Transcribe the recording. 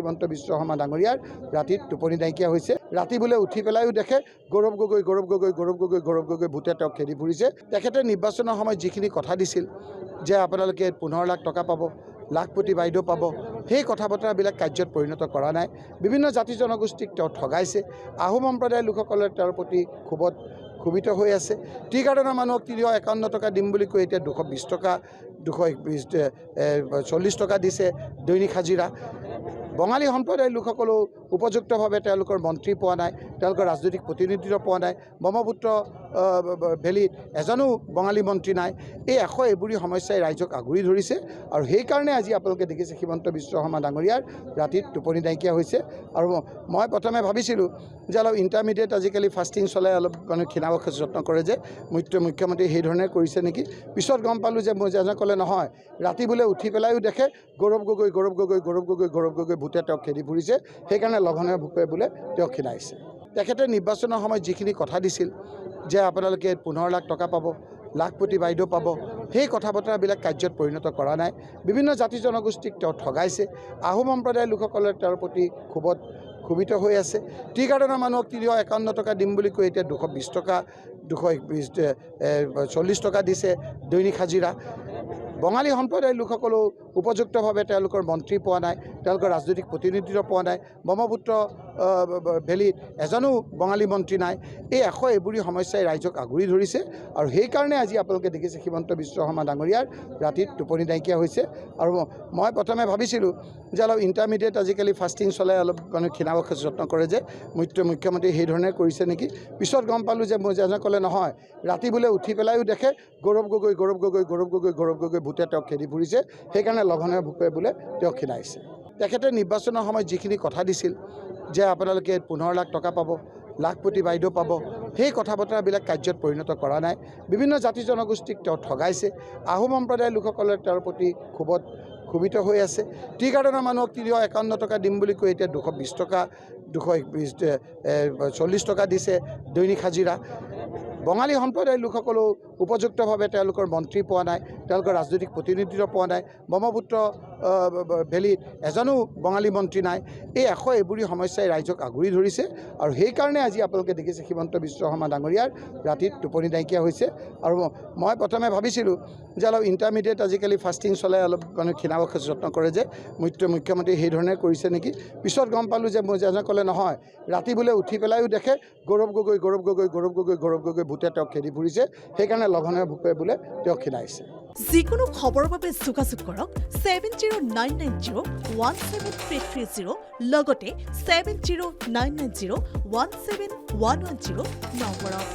হিমন্ত বিশ্ব শৰ্মা ডাঙৰীয়াৰ ৰাতিত টোপনি নাইকিয়া হৈছে। ৰাতি বোলে উঠি পেলাইও দেখে গৌৰৱ গগৈ ভূতে তেওঁক খেদি ফুৰিছে। তেখেতে নিৰ্বাচনৰ সময়ত যিখিনি কথা দিছিল যে আপোনালোকে 15 লাখ টকা পাব, লাখপতি বাইদেউ পাব, সেই কথা বতৰাবিলাক কাৰ্যত পৰিণত কৰা নাই। বিভিন্ন জাতি জনগোষ্ঠীক তেওঁ ঠগাইছে। আহোম সম্প্ৰদায়ৰ লোকসকলে তেওঁৰ প্ৰতি ক্ষোভিত হৈ আছে। টি গাৰ্ডেনৰ মানুহক 351 টকা দিম বুলি কৈ এতিয়া 220 টকা 240 টকা দিছে দৈনিক হাজিৰা। বঙালী সম্প্ৰদায়ৰ লোকসকলেও উপযুক্তভাৱে তেওঁলোকৰ মন্ত্ৰী পোৱা নাই, তেওঁলোকৰ ৰাজনৈতিক প্ৰতিনিধিত্ব পোৱা নাই। ব্ৰহ্মপুত্ৰ ভেলীত এজনো বঙালী মন্ত্ৰী নাই। এই এইবোৰী সমস্যাই ৰাইজক আগুৰি ধৰিছে আৰু সেইকাৰণে আজি আপোনালোকে দেখিছে হিমন্ত বিশ্ব শৰ্মা ডাঙৰীয়াৰ ৰাতিত টোপনি নাইকিয়া হৈছে। আৰু মই প্ৰথমে ভাবিছিলোঁ যে অলপ ইণ্টাৰমিডিয়েট আজিকালি ফাষ্টিং চলাই অলপ ক্ষীণাব যত্ন কৰে যে মুখ্যমন্ত্ৰী সেইধৰণে কৰিছে নেকি। পিছত গম পালোঁ যে যেনে ক'লে নহয়, ৰাতি বোলে উঠি পেলাইও দেখে গৌৰৱ গগৈ ভূতে তেওঁক খেদি ফুৰিছে। সেইকাৰণে লঘনে ভূপে বোলে তেওঁক ক্ষীণাইছে। তেখেতে নিৰ্বাচনৰ সময়ত যিখিনি কথা দিছিল যে আপোনালোকে 15 লাখ টকা পাব, লাখপতি বাইদেউ পাব, সেই কথা বতৰাবিলাক কাৰ্যত পৰিণত কৰা নাই। বিভিন্ন জাতি জনগোষ্ঠীক তেওঁ ঠগাইছে। আহোম সম্প্ৰদায়ৰ লোকসকলে তেওঁৰ প্ৰতি ক্ষোভিত হৈ আছে। টি গাৰ্ডেনৰ মানুহক 351 টকা দিম বুলি কৈ এতিয়া 220 টকা 240 টকা দিছে দৈনিক হাজিৰা। বঙালী সম্প্ৰদায়ৰ লোকসকলেও উপযুক্তভাৱে তেওঁলোকৰ মন্ত্ৰী পোৱা নাই, তেওঁলোকৰ ৰাজনৈতিক প্ৰতিনিধিত্ব পোৱা নাই। ব্ৰহ্মপুত্ৰ ভেলীত এজনো বঙালী মন্ত্ৰী নাই। এই এইবোৰী সমস্যাই ৰাইজক আগুৰি ধৰিছে আৰু সেইকাৰণে আজি আপোনালোকে দেখিছে হিমন্ত বিশ্ব শৰ্মা ডাঙৰীয়াৰ ৰাতিত টোপনি নাইকিয়া হৈছে। আৰু মই প্ৰথমে ভাবিছিলোঁ যে অলপ ইণ্টাৰমিডিয়েট আজিকালি ফাষ্টিং চলাই অলপ ক্ষীণাব যত্ন কৰে যে মুখ্যমন্ত্ৰী সেইধৰণে কৰিছে নেকি। পিছত গম পালোঁ যে যেনে ক'লে নহয়, ৰাতি বোলে উঠি পেলাইও দেখে গৌৰৱ গগৈ ভূতে তেওঁক খেদি ফুৰিছে। সেইকাৰণে লঘনে ভূপে বোলে তেওঁক ক্ষীণাইছে। তেখেতে নিৰ্বাচনৰ সময়ত যিখিনি কথা দিছিল যে আপোনালোকে 15 লাখ টকা পাব, লাখপতি বাইদেউ পাব, সেই কথা বতৰাবিলাক কাৰ্যত পৰিণত কৰা নাই। বিভিন্ন জাতি জনগোষ্ঠীক তেওঁ ঠগাইছে। আহোম সম্প্ৰদায়ৰ লোকসকলে তেওঁৰ প্ৰতি ক্ষোভিত হৈ আছে। টি গাৰ্ডেনৰ মানুহক 351 টকা দিম বুলি কৈ এতিয়া 220 টকা 240 টকা দিছে দৈনিক হাজিৰা। বঙালী সম্প্ৰদায়ৰ লোকসকলেও উপযুক্তভাৱে তেওঁলোকৰ মন্ত্ৰী পোৱা নাই, তেওঁলোকৰ ৰাজনৈতিক প্ৰতিনিধিত্ব পোৱা নাই। ব্ৰহ্মপুত্ৰ ভেলীত এজনো বঙালী মন্ত্ৰী নাই। এই এইবোৰী সমস্যাই ৰাইজক আগুৰি ধৰিছে আৰু সেইকাৰণে আজি আপোনালোকে দেখিছে হিমন্ত বিশ্ব শৰ্মা ডাঙৰীয়াৰ ৰাতিত টোপনি নাইকিয়া হৈছে। আৰু মই প্ৰথমে ভাবিছিলোঁ যে অলপ ইণ্টাৰমিডিয়েট আজিকালি ফাষ্টিং চলাই অলপ ক্ষীণাব যত্ন কৰে যে মুখ্যমন্ত্ৰী সেইধৰণে কৰিছে নেকি। পিছত গম পালোঁ যে যেনে ক'লে নহয়, ৰাতি বোলে উঠি পেলাইও দেখে গৌৰৱ গগৈ ভূতে তেওঁক খেদি ফুৰিছে। সেইকাৰণে লঘনে ভূপে বোলে তেওঁক ক্ষীণাইছে। যিকোনো খবৰৰ বাবে যোগাযোগ কৰক 7099017330 লগতে 7099017110 নম্বৰত।